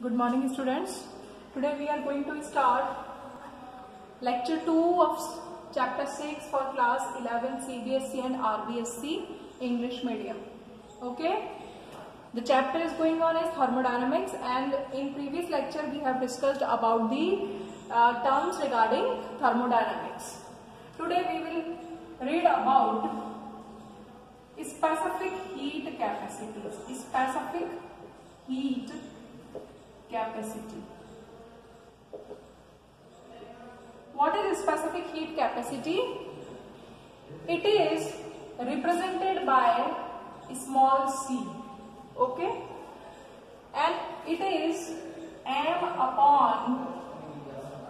Good morning, students. Today we are going to start lecture 2 of chapter 6 for class 11 CBSE and RBSE English medium. Okay. The chapter is going on as thermodynamics, and in previous lecture we have discussed about the terms regarding thermodynamics. Today we will read about specific heat capacities. Specific heat capacity. What is specific heat capacity? It is represented by small c. Okay, and it is m upon,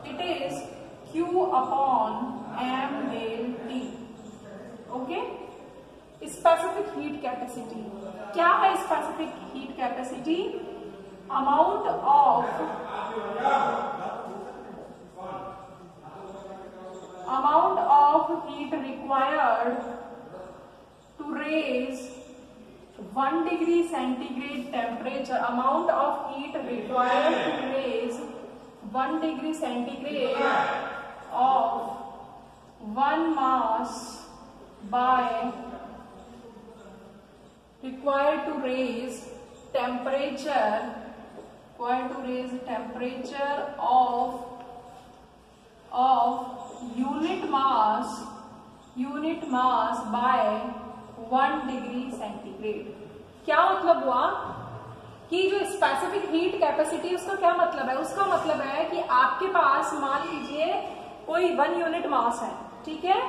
it is q upon m del t. Okay, specific heat capacity. क्या है specific heat capacity? Amount of heat required to raise 1 degree centigrade temperature. Amount of heat required to raise 1 degree centigrade of 1 mass by required to raise temperature of unit mass by 1 degree centigrade. क्या मतलब हुआ कि जो specific heat capacity, उसका क्या मतलब है? उसका मतलब है कि आपके पास मान लीजिए कोई 1 यूनिट मास है, ठीक है,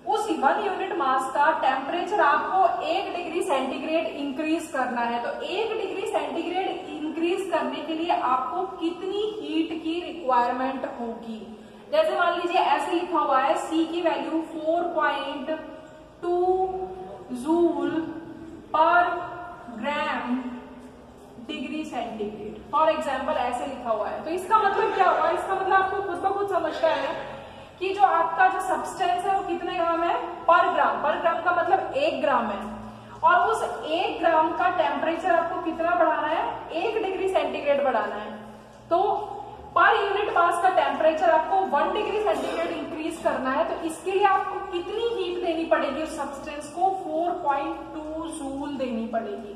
उस 1 यूनिट मास का टेम्परेचर आपको 1 डिग्री सेंटीग्रेड इंक्रीज करना है। तो 1 डिग्री सेंटीग्रेड इंक्रीज करने के लिए आपको कितनी हीट की रिक्वायरमेंट होगी? जैसे मान लीजिए ऐसे लिखा हुआ है, C की वैल्यू 4.2 जूल पर gram degree centigrade, for example ऐसे लिखा हुआ है। तो इसका मतलब क्या हुआ? इसका मतलब आपको खुद ब खुद समझना है कि जो आपका जो सब्सटेंस है वो कितने ग्राम है पर ग्राम। पर ग्राम का मतलब 1 ग्राम है, और उस 1 ग्राम का टेम्परेचर आपको कितना बढ़ाना है? 1 डिग्री सेंटीग्रेड बढ़ाना है। तो पर यूनिट मास का टेम्परेचर आपको 1 डिग्री सेंटीग्रेड इंक्रीज करना है। तो इसके लिए आपको कितनी हीट देनी पड़ेगी? उस सब्सटेंस को 4.2 जूल देनी पड़ेगी।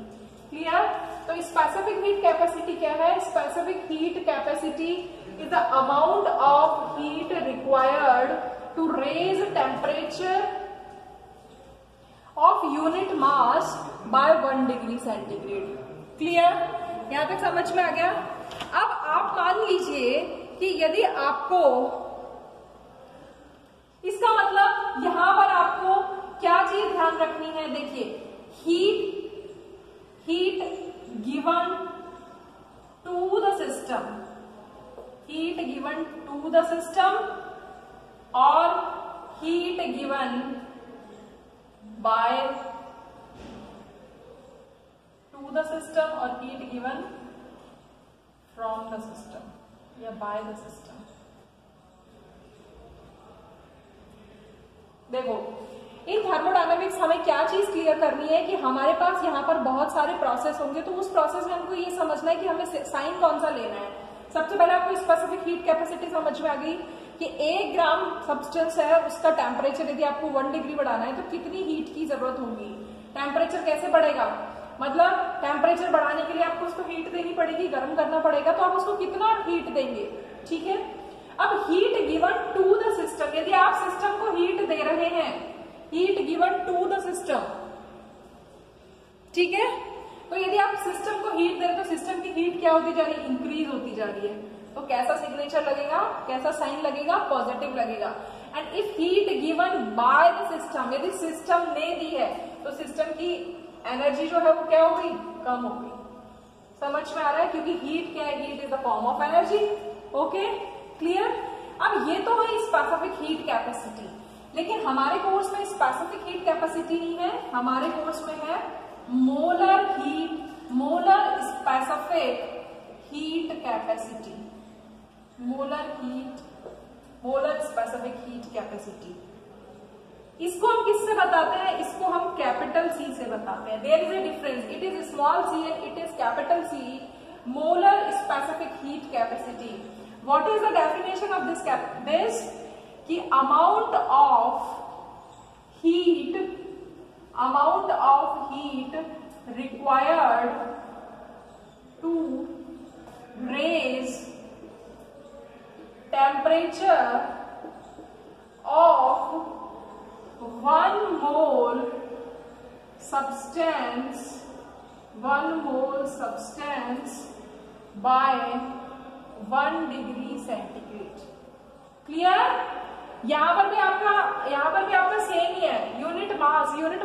क्लियर? तो स्पेसिफिक हीट कैपेसिटी क्या है? Specific heat capacity is the amount of heat required to raise temperature of unit mass by 1 degree centigrade. Clear? यहां तक समझ में आ गया? अब आप मान लीजिए कि यदि आपको, इसका मतलब यहां पर आपको क्या चीज ध्यान रखनी है? देखिए, heat given to the system, heat given to the system or heat given by to the system or heat given from the system या by the system. देखो, इन थर्मोडायनामिक्स हमें क्या चीज क्लियर करनी है कि हमारे पास यहाँ पर बहुत सारे प्रोसेस होंगे, तो उस प्रोसेस में हमको ये समझना है कि हमें साइन कौन सा लेना है। सबसे पहले आपको स्पेसिफिक हीट कैपेसिटी समझ में आ गई कि 1 ग्राम सब्सटेंस है, उसका टेम्परेचर यदि आपको 1 डिग्री बढ़ाना है तो कितनी हीट की जरूरत होगी? टेम्परेचर कैसे बढ़ेगा? मतलब टेम्परेचर बढ़ाने के लिए आपको उसको हीट देनी पड़ेगी, गर्म करना पड़ेगा, तो आप उसको कितना हीट देंगे? ठीक है। अब heat given to the system, यदि आप सिस्टम को हीट दे रहे हैं, heat given to the system, ठीक है, तो यदि आप सिस्टम को हीट दे रहे तो सिस्टम की हीट क्या होती जा रही है? इंक्रीज होती जा रही है। तो कैसा सिग्नेचर लगेगा, कैसा साइन लगेगा? पॉजिटिव लगेगा। And if heat given by the system, यदि सिस्टम ने दी है तो सिस्टम की एनर्जी जो है वो क्या हो गई? कम हो गई। समझ में आ रहा है? क्योंकि हीट क्या है? Heat is the form of energy. Okay, clear? अब ये तो है स्पेसिफिक हीट कैपेसिटी, लेकिन हमारे कोर्स में स्पेसिफिक हीट कैपेसिटी नहीं है, हमारे कोर्स में है molar specific heat capacity, molar specific heat capacity. इसको हम किससे बताते हैं? इसको हम कैपिटल सी से बताते हैं। There is a difference, it is small C and it is capital C. molar specific heat capacity. What is the definition of this? कि amount of heat required to raise temperature of 1 mole substance by 1 degree centigrade. Clear? यहां पर भी आपका same ही है, unit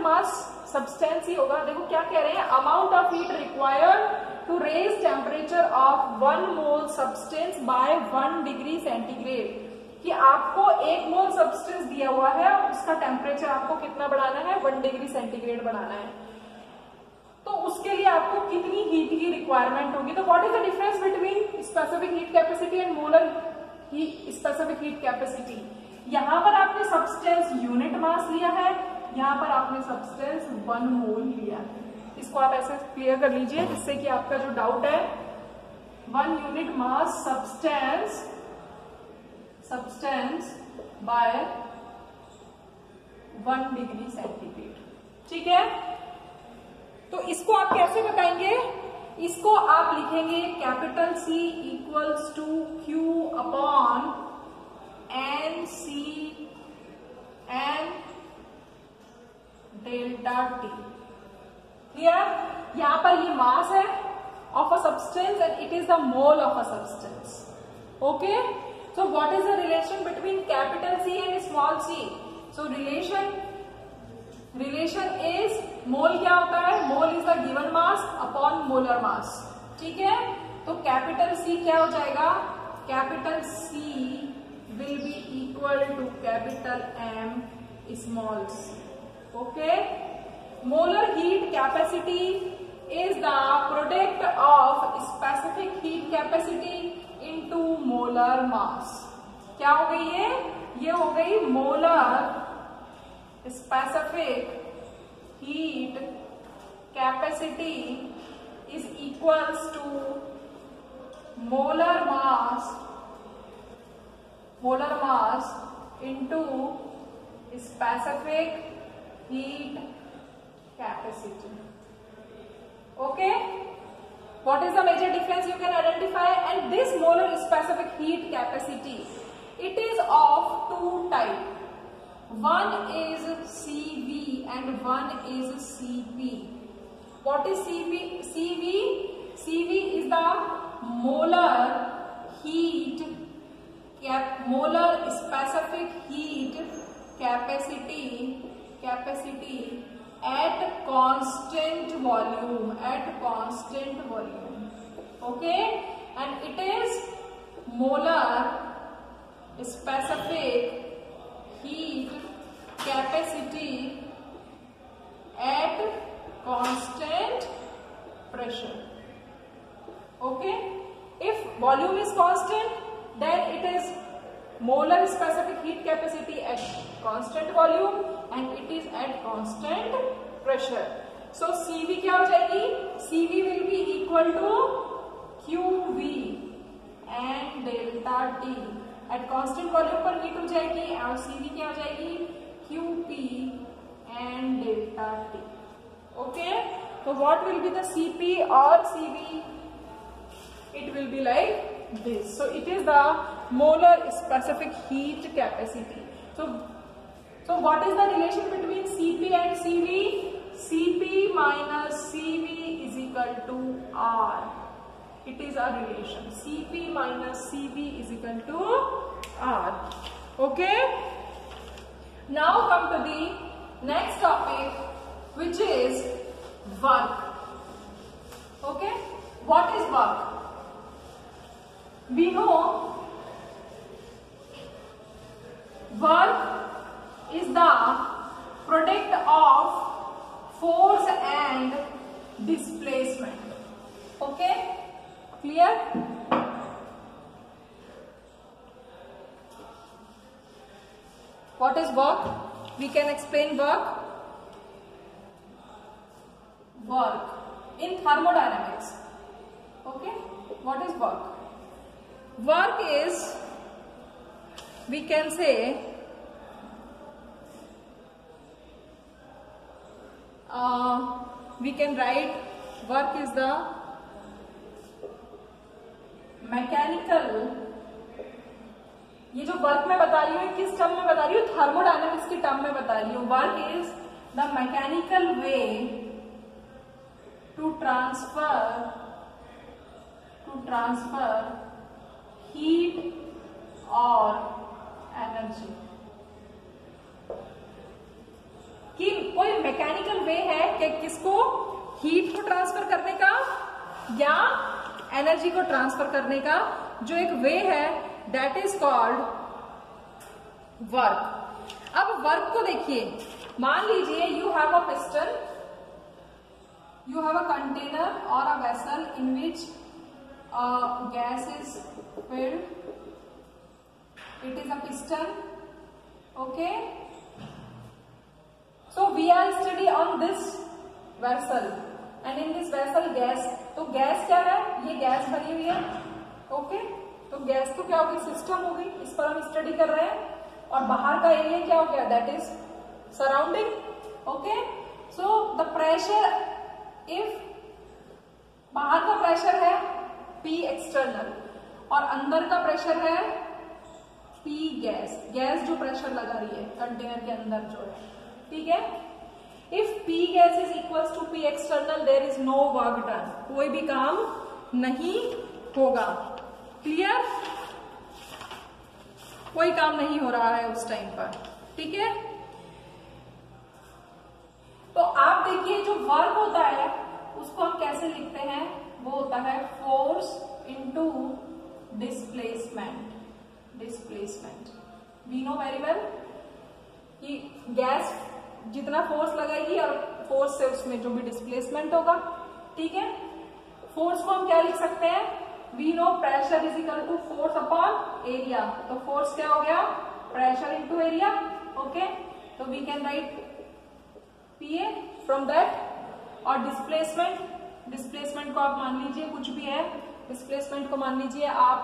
mass substance ही होगा। देखो क्या कह रहे हैं, amount of heat required to raise temperature of 1 mole substance by 1 degree centigrade, कि आपको 1 मोल सब्सटेंस दिया हुआ है और उसका टेम्परेचर आपको कितना बढ़ाना है, 1 डिग्री सेंटीग्रेड बढ़ाना है। तो उसके लिए आपको कितनी हीट की रिक्वायरमेंट होगी? तो what is the difference between specific heat capacity and molar specific heat capacity? यहां पर आपने सब्सटेंस यूनिट मास लिया है, यहां पर आपने सब्सटेंस 1 मोल लिया है। इसको आप ऐसे क्लियर कर लीजिए जिससे कि आपका जो डाउट है, 1 unit mass substance by 1 degree centigrade. ठीक है, तो इसको आप कैसे बताएंगे? इसको आप लिखेंगे capital C equals to Q upon NC N delta T। Clear? यहां पर ये मास है of a substance and it is the mole of a substance. Okay, so what is the relation between capital C and small c? So relation is, mole क्या होता है? Mole is the given mass upon molar mass. ठीक है, तो capital C क्या हो जाएगा? Capital C will B equal to capital M small c। Okay, molar heat capacity is the product of specific heat capacity into molar mass. क्या हो गई ये हो गई molar specific heat capacity is equals to molar mass into specific heat capacity. Okay, what is the major difference you can identify? And this molar specific heat capacity, it is of 2 types. One is CV and one is CP. What is CV? CV is the molar specific heat capacity at constant volume. Okay, and it is molar specific heat capacity at constant pressure. Okay, if volume is constant, then it is molar specific heat capacity at constant volume and it is at constant pressure. So CV क्या हो जाएगी? CV will be equal to QV and delta T. At constant volume पर heat हो जाएगी और CV क्या हो जाएगी? QP and delta T. Okay, तो what will be the CP और CV? It will be like this. So it is the molar specific heat capacity. So what is the relation between CP and CV? CP minus CV is equal to R. It is a relation. CP minus CV is equal to R. Okay. Now come to the next topic, which is work. Okay. What is work? We know work is the product of force and displacement. Okay. Clear? What is work? We can explain work. Work in thermodynamics. Okay? what is work? Work is, we can say, we can write work is the mechanical, ये जो work में बता रही हूँ किस term में बता रही हूँ, थर्मोडायनेमिक्स की टर्म में बता रही हूँ. Work is the mechanical way to transfer heat और एनर्जी. कि कोई मैकेनिकल वे है कि किसको, हीट को ट्रांसफर करने का या एनर्जी को ट्रांसफर करने का, जो एक वे है दैट इज कॉल्ड वर्क. अब वर्क को देखिए, मान लीजिए you have a piston, you have a container और a vessel in which gas is filled. It is a piston. Okay, so we are study on this vessel and in this vessel gas. तो gas क्या है, ये gas भरी हुई है. Okay, तो gas तो क्या हो गई, सिस्टम हो गई, इस पर हम स्टडी कर रहे हैं. और बाहर का एरिया क्या हो गया, that is surrounding. Okay, so the pressure, if बाहर का प्रेशर है P एक्सटर्नल और अंदर का प्रेशर है P गैस, गैस जो प्रेशर लगा रही है कंटेनर के अंदर जो है, ठीक है. If P gas is equals to P external, there is no work done, कोई भी काम नहीं होगा. क्लियर, कोई काम नहीं हो रहा है उस टाइम पर. ठीक है, तो आप देखिए जो वर्क होता है उसको हम कैसे लिखते हैं, वो होता है force into displacement. Displacement we know very well कि गैस जितना फोर्स लगाएगी और फोर्स से उसमें जो भी डिस्प्लेसमेंट होगा. ठीक है, फोर्स को हम क्या लिख सकते हैं, we know pressure is equal to force upon area. तो फोर्स क्या हो गया, प्रेशर इनटू एरिया. ओके, तो we can write PA from that. और डिस्प्लेसमेंट, डिस्प्लेसमेंट को आप मान लीजिए कुछ भी है, डिस्प्लेसमेंट को मान लीजिए आप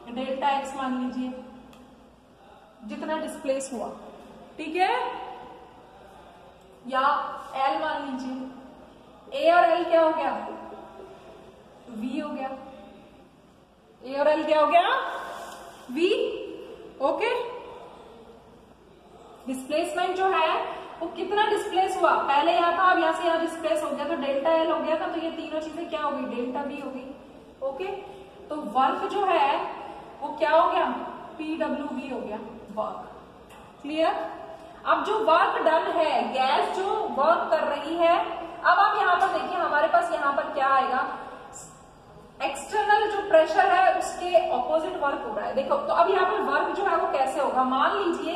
डेल्टा एक्स मान लीजिए, जितना डिस्प्लेस हुआ. ठीक है, या L मान लीजिए. A और L क्या हो गया, V हो गया. A और L क्या हो गया, V. ओके, डिस्प्लेसमेंट जो है वो कितना डिस्प्लेस हुआ, पहले यहां था, अब यहां से यहां डिस्प्लेस हो गया, तो डेल्टा L हो गया था. तो ये तीनों चीजें क्या हो गई, डेल्टा V हो गई. ओके, तो वर्क जो है वो क्या हो गया, PWV हो गया, वर्क. क्लियर. अब जो वर्क डन है, गैस जो वर्क कर रही है, अब आप यहां पर देखिए हमारे पास यहां पर क्या आएगा, एक्सटर्नल जो प्रेशर है उसके ऑपोजिट वर्क हो रहा है. देखो, तो अब यहाँ पर वर्क जो है वो कैसे होगा, मान लीजिए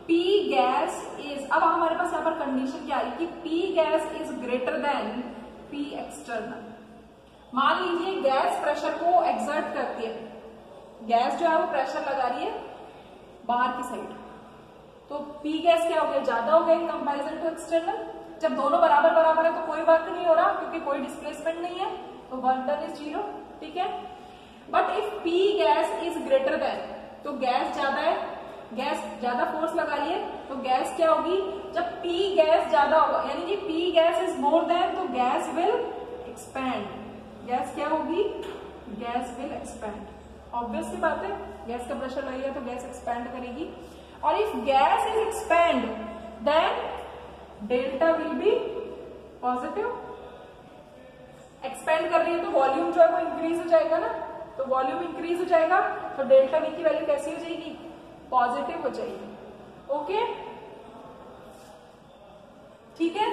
P गैस इज, अब हमारे पास यहाँ पर कंडीशन क्या आई कि P gas is greater than P external. मान लीजिए गैस प्रेशर को एक्सर्ट करती है, गैस जो है वो प्रेशर लगा रही है बाहर की साइड, तो P गैस क्या हो गया, ज्यादा हो गया इन कंपैरिजन टू एक्सटर्नल. जब दोनों बराबर बराबर है तो कोई वर्क नहीं हो रहा क्योंकि कोई डिस्प्लेसमेंट नहीं है, तो वर्क डन इज 0. ठीक है, but if P gas is greater than, तो गैस ज्यादा है, गैस ज्यादा फोर्स लगा रही है, तो गैस क्या होगी, जब P गैस ज्यादा होगा, यानी कि P gas is more than, तो गैस विल एक्सपैंड. गैस क्या होगी, गैस विल एक्सपैंड. ऑब्वियस सी बात है, गैस का प्रेशर लगेगा तो गैस एक्सपैंड करेगी. और if gas is expand then delta will be positive. Expand कर रही है तो वॉल्यूम जो है वो इंक्रीज हो जाएगा ना, तो वॉल्यूम इंक्रीज हो जाएगा तो डेल्टा वी की वैल्यू कैसी हो जाएगी, पॉजिटिव हो जाएगी. ओके, ठीक है,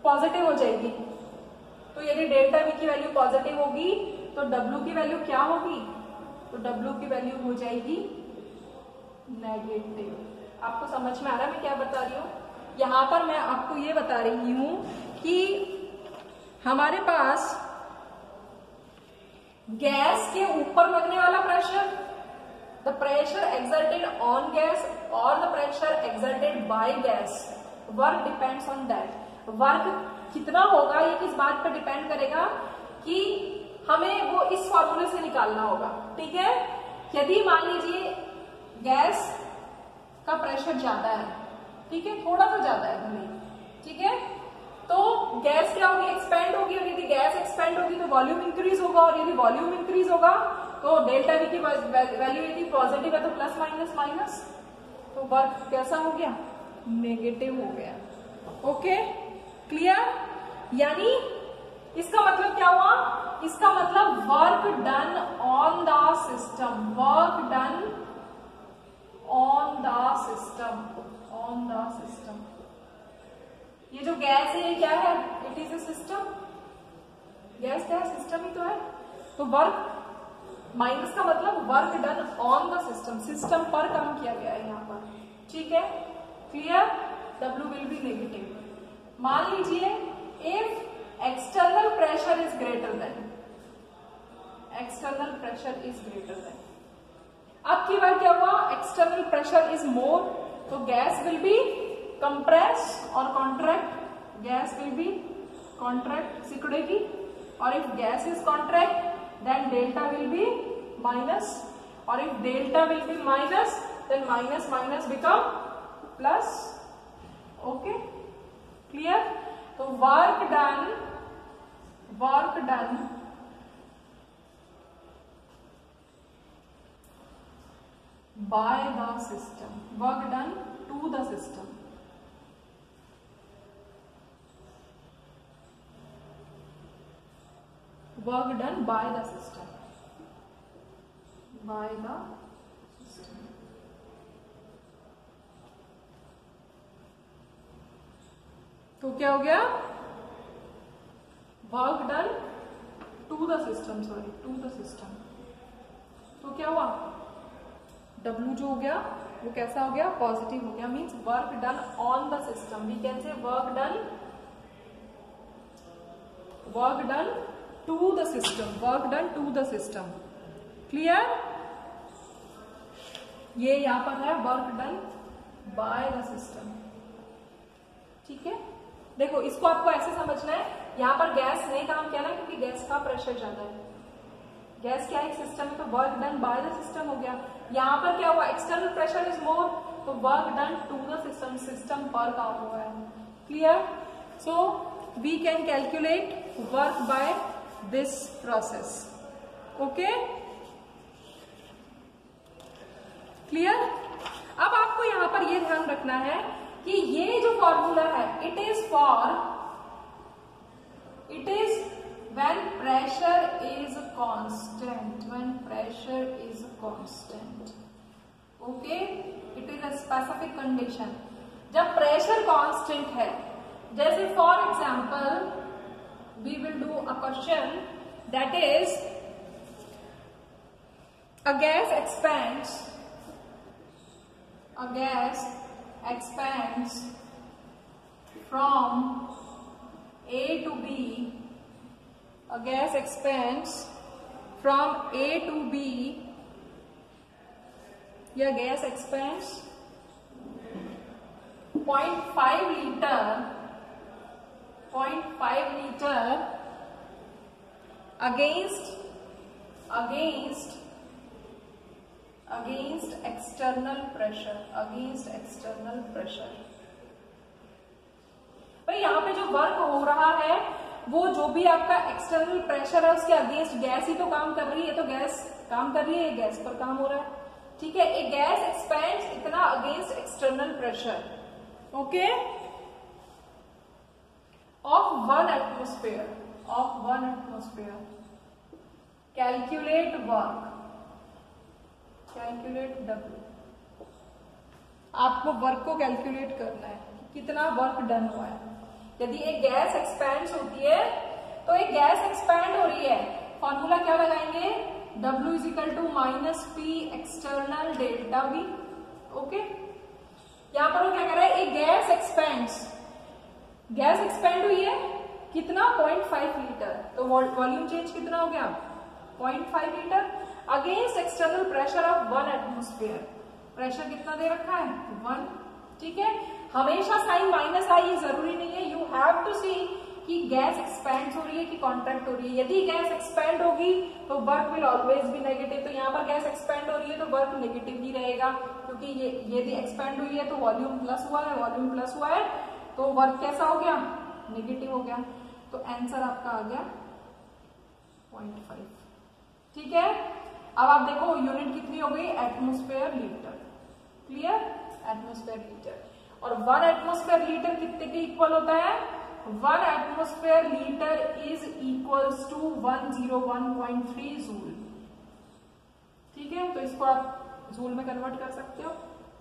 पॉजिटिव हो जाएगी. तो यदि डेल्टा वी की वैल्यू पॉजिटिव होगी तो डब्ल्यू की वैल्यू क्या होगी, तो डब्ल्यू की वैल्यू हो जाएगी नेगेटिव. आपको समझ में आ रहा है मैं क्या बता रही हूँ, यहां पर मैं आपको ये बता रही हूं कि हमारे पास गैस के ऊपर लगने वाला pressure, the pressure exerted on gas और the pressure exerted by gas, work depends on that. Work कितना होगा ये किस बात पर डिपेंड करेगा कि हमें वो इस फॉर्मूले से निकालना होगा। ठीक है, यदि मान लीजिए गैस का प्रेशर ज्यादा है, ठीक है, थोड़ा सा ज्यादा है भले, ठीक है, तो गैस क्या होगी, एक्सपेंड होगी, और यदि गैस एक्सपेंड होगी तो वॉल्यूम इंक्रीज होगा, और यदि वॉल्यूम इंक्रीज होगा तो डेल्टा वी की वैल्यू यदि पॉजिटिव है तो प्लस माइनस माइनस, तो वर्क कैसा हो गया, नेगेटिव हो गया। Okay, clear? यानी इसका मतलब क्या हुआ, इसका मतलब work done on the system, work done on the system, on the system. ये जो गैस है ये क्या है, it is a system, gas क्या है, सिस्टम ही तो है। तो वर्क माइनस का मतलब work done on the system, system पर काम किया गया है यहाँ पर। ठीक है, clear? W will be negative. मान लीजिए if external pressure is greater than, external pressure is greater than, अब की बार क्या हुआ, एक्सटर्नल प्रेशर इज मोर, तो गैस विल बी कंप्रेस और contract, gas will be contract, सिकुड़ेगी, और if gas is contract then delta will be minus, और if delta will be minus then minus minus become plus. Okay, clear? तो work done by the system, work done to the system, work done by the system, by the system। तो क्या हो गया, work done to the system, sorry to the system, तो क्या हुआ, W जो हो गया वो कैसा हो गया, पॉजिटिव हो गया, means work done on the system, we can say work done to the system, work done to the system. Clear? ये यहां पर है work done by the system. ठीक है, देखो इसको आपको ऐसे समझना है, यहां पर गैस ने काम किया ना, क्योंकि गैस का प्रेशर ज्यादा है, गैस क्या एक सिस्टम है, तो work done by the system हो गया। यहां पर क्या हुआ, एक्सटर्नल प्रेशर इज मोर, तो work done to the system, system पर काम हुआ है। Clear? So we can calculate work by this process. Okay, clear? अब आपको यहां पर यह ध्यान रखना है कि ये जो फॉर्मूला है, it is when pressure is constant, when pressure is constant, okay, it is a specific condition। जब pressure constant है, जैसे for example we will do a question that is a gas expands from A to B, a gas expands from A to B, या gas expands 0.5 liter against external pressure, भाई यहां पे जो work हो रहा है वो जो भी आपका एक्सटर्नल प्रेशर है उसके अगेंस्ट गैस ही तो काम कर रही है, तो गैस काम कर रही है, गैस पर काम हो रहा है। ठीक है, एक गैस एक्सपेंड्स इतना against external pressure, okay, of 1 atmosphere, calculate W। आपको वर्क को कैलकुलेट करना है, कितना वर्क डन हुआ है। यदि एक गैस एक्सपैंड होती है तो एक गैस एक्सपैंड हो रही है, फॉर्मूला क्या लगाएंगे, W is equal to minus P external delta V. Okay, यहां पर वो क्या कर रहा है, एक गैस एक्सपैंड हुई है, कितना 0.5 लीटर, तो वॉल्यूम चेंज कितना हो गया 0.5 litre against external pressure of 1 atmosphere. Pressure कितना दे रखा है 1। ठीक है, हमेशा साइन माइनस आई, ये जरूरी नहीं है, यू हैव टू सी कि गैस एक्सपैंड हो रही है कि कॉन्ट्रैक्ट हो रही है। यदि गैस एक्सपैंड होगी तो work will always be negative, तो यहाँ पर गैस एक्सपैंड हो रही है तो वर्क नेगेटिव ही रहेगा, क्योंकि ये यदि एक्सपैंड हुई है तो वॉल्यूम प्लस हुआ है, वॉल्यूम प्लस हुआ है तो वर्क कैसा हो गया, नेगेटिव हो गया। तो आंसर आपका आ गया 0.5। ठीक है, अब आप देखो यूनिट कितनी हो गई, atmosphere litre. Clear, atmosphere litre. और 1 एटमॉस्फेयर लीटर कितने के इक्वल होता है, 1 atmosphere litre is equals to 101.3 joule. ठीक है, तो इसको आप जूल में कन्वर्ट कर सकते हो।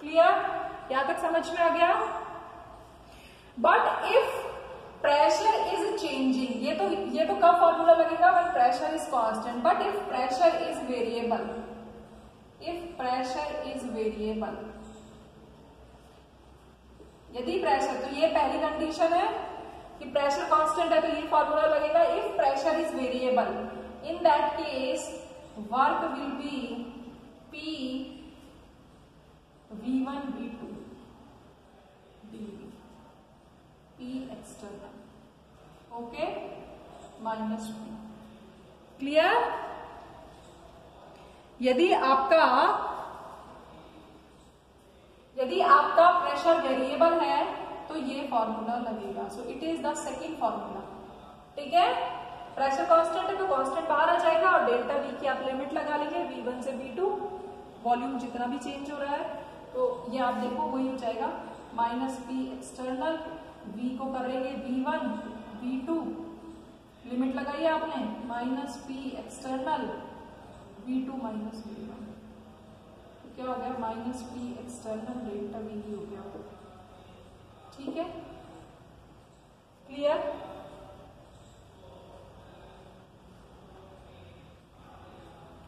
क्लियर, यहां तक समझ में आ गया। But if pressure is changing, ये तो कब फॉर्मूला लगेगा, when pressure is constant. But if pressure is variable, if pressure is variable, यदि प्रेशर, तो ये पहली कंडीशन है कि प्रेशर कांस्टेंट है तो ये फॉर्मूला लगेगा। If pressure is variable, in that case work will B P V1 V2 dV, P external, okay, minus P। Clear, यदि आपका प्रेशर वेरिएबल है तो ये फॉर्मूला लगेगा। सो it is the second formula. ठीक है, प्रेशर कांस्टेंट है तो कांस्टेंट बाहर आ जाएगा और डेल्टा V की आप लिमिट लगा लेंगे V1 से V2, वॉल्यूम जितना भी चेंज हो रहा है तो ये आप देखो वही हो जाएगा माइनस P एक्सटर्नल, V को करेंगे V1 V2, लिमिट लगाइए आपने minus P external V2 minus V1, तो क्या हो गया minus P external delta V हो गया। ठीक है, क्लियर।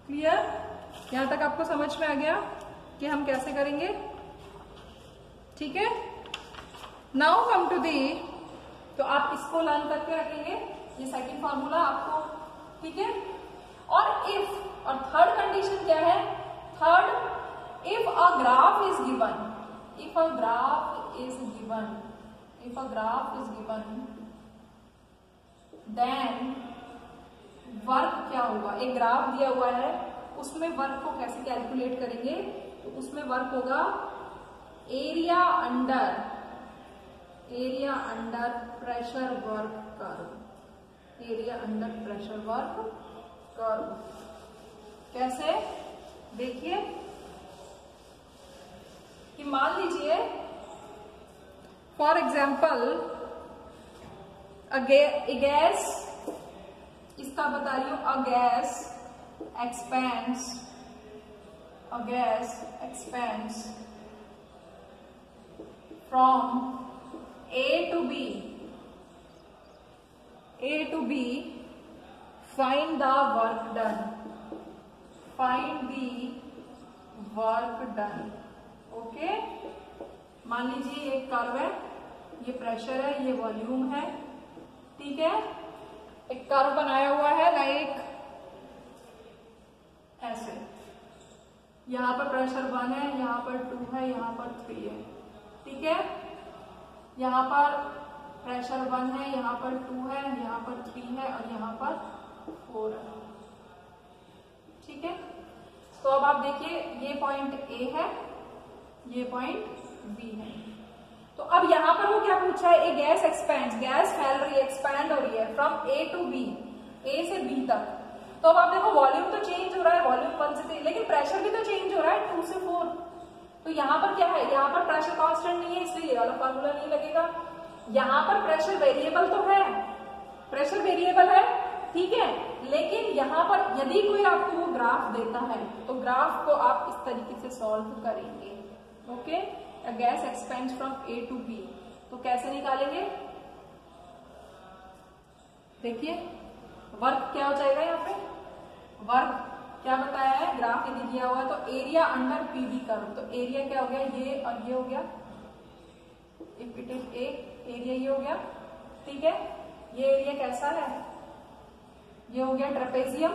क्लियर, यहां तक आपको समझ में आ गया कि हम कैसे करेंगे। ठीक है, नाउ कम टू दी, तो आप इसको लर्न करके रखेंगे, ये सेकंड फॉर्मूला आपको। ठीक है, और इफ, और थर्ड कंडीशन क्या है, third, if a graph is given, if a graph is given, if a graph is given, then work क्या होगा। एक ग्राफ दिया हुआ है, उसमें वर्क को कैसे कैलकुलेट करेंगे, तो उसमें वर्क होगा area under pressure work curve, area under pressure work curve. कैसे, देखिए कि मान लीजिए फॉर एग्जाम्पल गैस, इसका बता रही हूं, a gas expands from A to B, find the work done, okay. मान लीजिए ये कर्व है, ये प्रेशर है, ये वॉल्यूम है। ठीक है, एक कर्व बनाया हुआ है लाइक ऐसे, यहां पर प्रेशर 1 है, यहां पर 2 है, यहां पर 3 है। ठीक है, यहां पर प्रेशर 1 है, यहां पर 2 है, यहां पर 3 है और यहां पर 4 है। ठीक है, तो अब आप देखिए ये पॉइंट A है, ये पॉइंट B है। तो अब यहां पर वो क्या पूछा है, ए गैस एक्सपैंड, गैस फैल रही है, एक्सपैंड हो रही है from A to B, A से B तक। तो अब आप देखो वॉल्यूम तो चेंज हो रहा है, वॉल्यूम 1 से 3, लेकिन प्रेशर भी तो चेंज हो रहा है 2 से 4। तो यहाँ पर क्या है, यहाँ पर प्रेशर कांस्टेंट नहीं है, इसलिए ये वाला फॉर्मूला नहीं लगेगा। यहाँ पर प्रेशर वेरिएबल तो है, प्रेशर वेरिएबल है, ठीक है, लेकिन यहाँ पर यदि कोई आपको वो ग्राफ देता है तो ग्राफ को आप इस तरीके से सॉल्व करेंगे। Okay, gas expands from A to B, तो कैसे निकालेंगे, देखिए वर्क क्या हो जाएगा, यहाँ पे वर्क क्या बताया है, ग्राफ यदि दिया हुआ है तो एरिया अंडर PV कर्व, तो एरिया क्या हो गया, ये और ये हो गया, if it is A, area ये हो गया। ठीक है, ये एरिया कैसा है, ये हो गया ट्रेपेजियम,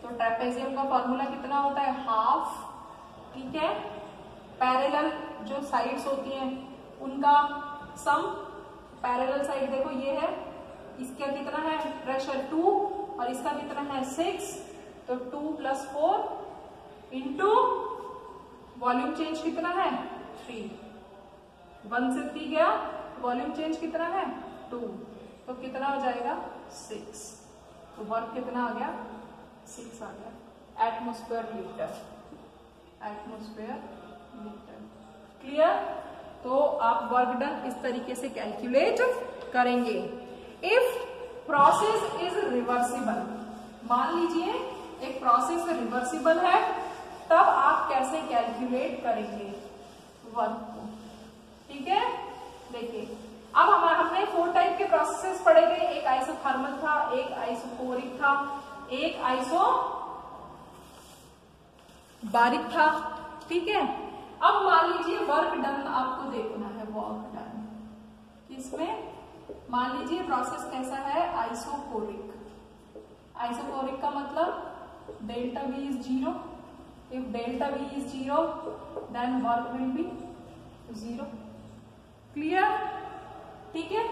तो ट्रेपेजियम का फॉर्मूला कितना होता है, हाफ। ठीक है, पैरेलल जो साइड्स होती हैं उनका सम, पैरेलल साइड देखो ये है इसका कितना है प्रेशर 2 और इसका कितना है 6, तो 2 + 4 इंटू वॉल्यूम चेंज कितना है 3, 1 से 3 गया, वॉल्यूम चेंज कितना है 2, तो कितना हो जाएगा 6, तो वर्क कितना आ गया 6 आ गया atmosphere litre, atmosphere litre. Clear? तो आप वर्क डन इस तरीके से कैलकुलेट करेंगे। इफ प्रोसेस इज रिवर्सिबल, मान लीजिए एक प्रोसेस रिवर्सिबल है, तब आप कैसे कैलकुलेट करेंगे वर्क को। ठीक है, देखिए अब हमने 4 टाइप के प्रोसेसेस पढ़े थे, एक आइसोथर्मल था, एक आइसोकोरिक था, एक आइसोबारिक था। ठीक है, अब मान लीजिए वर्क डन आपको देखना है, वर्क डन किसमें, मान लीजिए प्रोसेस कैसा है आइसोकोरिक। आइसोकोरिक का मतलब delta V is 0, if delta V is 0 then work will be 0। Clear? ठीक है,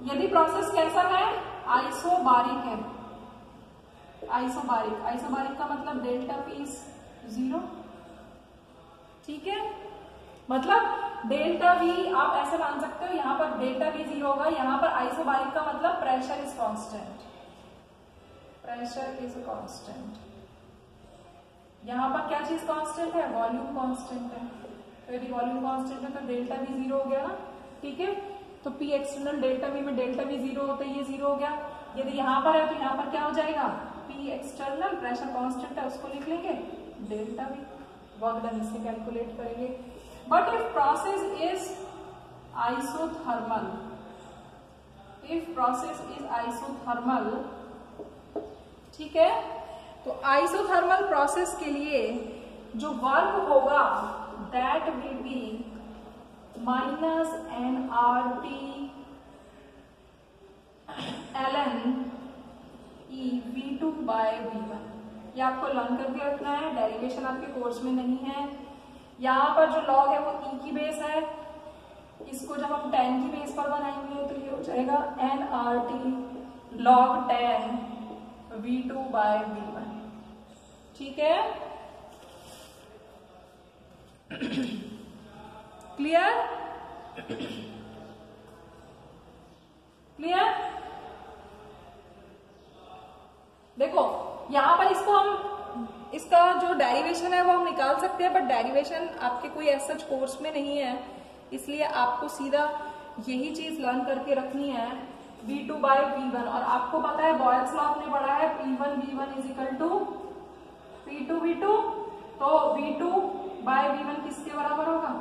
यदि प्रोसेस कैसा है आइसोबारिक है, आइसोबारिक, आइसोबारिक का मतलब डेल्टा P इज 0। ठीक है, मतलब डेल्टा V आप ऐसे मान सकते हो, यहां पर डेल्टा V 0 होगा, यहां पर आइसोबारिक का मतलब pressure is constant, pressure is constant. यहां पर क्या चीज कांस्टेंट है, वॉल्यूम कांस्टेंट है, तो यदि वॉल्यूम कांस्टेंट है तो डेल्टा V 0 हो गया ना। ठीक है, तो P एक्सटर्नल डेल्टा V में डेल्टा V 0 हो तो ये 0 हो गया। यदि यहां पर है तो यहां पर क्या हो जाएगा, P एक्सटर्नल प्रेशर कांस्टेंट है उसको लिख लेंगे डेल्टा V, वर्क डन इससे कैलकुलेट करेंगे। But if process is isothermal, if process is isothermal, ठीक है, तो आइसोथर्मल प्रोसेस के लिए जो वर्क होगा that will be -nRT ln E V2/V1। ये आपको लर्न करके रखना है, डेरिवेशन आपके कोर्स में नहीं है। यहाँ पर जो लॉग है वो E की बेस है, इसको जब हम 10 की बेस पर बनाएंगे तो ये हो जाएगा nRT log 10 V2/V1। ठीक है, क्लियर? क्लियर? देखो यहां पर इसको हम, इसका जो डेरिवेशन है वो हम निकाल सकते हैं, बट डेरिवेशन आपके कोई ऐसा कोर्स में नहीं है, इसलिए आपको सीधा यही चीज लर्न करके रखनी है V2/V1। और आपको पता है बॉयल्स लॉ आपने पढ़ा है P1V1 = P2V2, तो V2/V1 किसके बराबर होगा,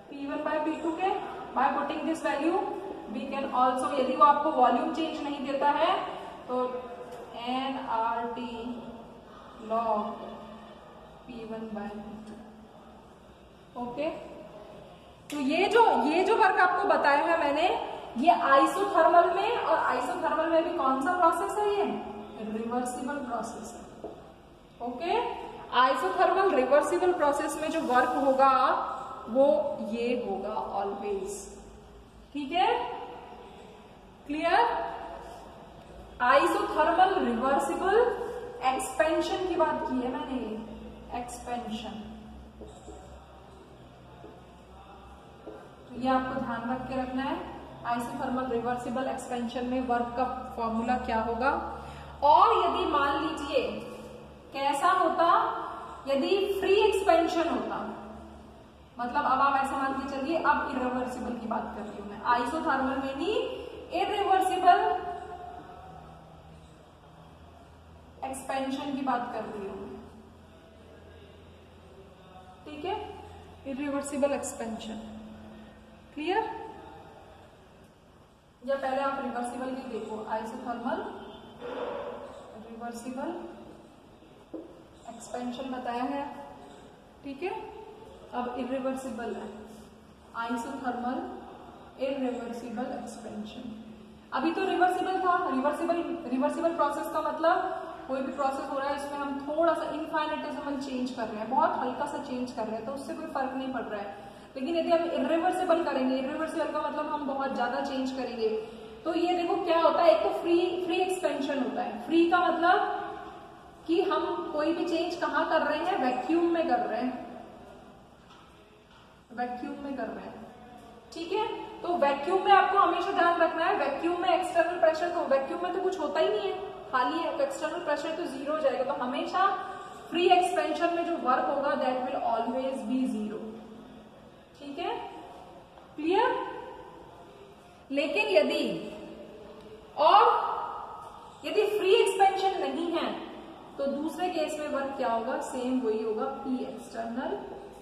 P1/P2 के। By putting this value we can also, यदि वो आपको वॉल्यूम चेंज नहीं देता है तो nRT log P1/P2। ओके, तो ये जो वर्क आपको बताया है मैंने, ये आइसोथर्मल में, और आइसोथर्मल में भी कौन सा प्रोसेस है, ये रिवर्सिबल प्रोसेस है। ओके, आइसोथर्मल रिवर्सिबल प्रोसेस में जो वर्क होगा वो ये होगा ऑलवेज। ठीक है, क्लियर? आइसोथर्मल रिवर्सिबल एक्सपेंशन की बात की है मैंने, एक्सपेंशन, तो ये आपको ध्यान रख के रखना है। आइसोथर्मल रिवर्सिबल एक्सपेंशन में वर्क का फॉर्मूला क्या होगा। और यदि मान लीजिए कैसा होता, यदि फ्री एक्सपेंशन होता, मतलब अब आप ऐसा मान के चलिए, अब इरिवर्सिबल की बात कर रही हूं मैं, आइसोथर्मल में ही इरिवर्सिबल एक्सपेंशन की बात कर रही हूं। ठीक है, इरिवर्सिबल एक्सपेंशन। क्लियर? या पहले आप रिवर्सिबल की देखो, आइसोथर्मल रिवर्सिबल एक्सपेंशन बताया है। ठीक है, अब इरिवर्सिबल है, आइसोथर्मल इरिवर्सिबल एक्सपेंशन। अभी तो रिवर्सिबल था, रिवर्सिबल प्रोसेस का मतलब कोई भी प्रोसेस हो रहा है इसमें हम थोड़ा सा इनफाइनिटेसिमल चेंज कर रहे हैं, बहुत हल्का सा चेंज कर रहे हैं, तो उससे कोई फर्क नहीं पड़ रहा है। लेकिन यदि हम इरिवर्सिबल करेंगे, इरिवर्सिबल का मतलब हम बहुत ज्यादा चेंज करेंगे, तो ये देखो क्या होता है, एक तो फ्री एक्सपेंशन होता है। फ्री का मतलब कि हम कोई भी चेंज कहाँ कर रहे हैं, वैक्यूम में कर रहे हैं, वैक्यूम में कर रहे हैं, ठीक है। तो वैक्यूम में आपको हमेशा ध्यान रखना है, वैक्यूम में एक्सटर्नल प्रेशर, तो वैक्यूम में तो कुछ होता ही नहीं है, खाली है, तो एक्सटर्नल प्रेशर तो जीरो हो जाएगा। तो हमेशा फ्री एक्सपेंशन में जो वर्क होगा that will always be zero, ठीक है, क्लियर। लेकिन यदि फ्री एक्सपेंशन नहीं है तो दूसरे केस में वर्क क्या होगा, सेम वही होगा, पी एक्सटर्नल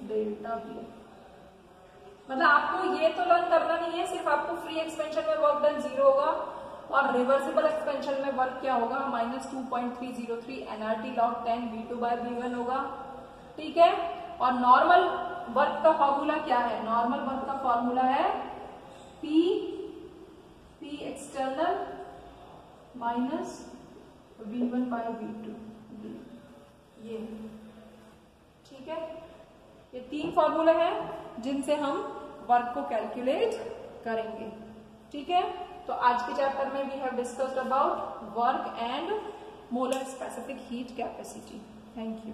डेल्टा वी। मतलब आपको ये तो लर्न करना नहीं है, सिर्फ आपको फ्री एक्सपेंशन में वर्क डन जीरो होगा और रिवर्सिबल एक्सपेंशन में वर्क क्या होगा, -2.303 nRT log 10 V2/V1 होगा, ठीक है। और नॉर्मल वर्क का फॉर्मूला क्या है, नॉर्मल वर्क का फॉर्मूला है P एक्सटर्नल माइनस V1/V2, ये, ठीक है। ये 3 फॉर्मूले हैं जिनसे हम वर्क को कैलकुलेट करेंगे, ठीक है। तो आज के चैप्टर में we have discussed about work and molar specific heat capacity. Thank you.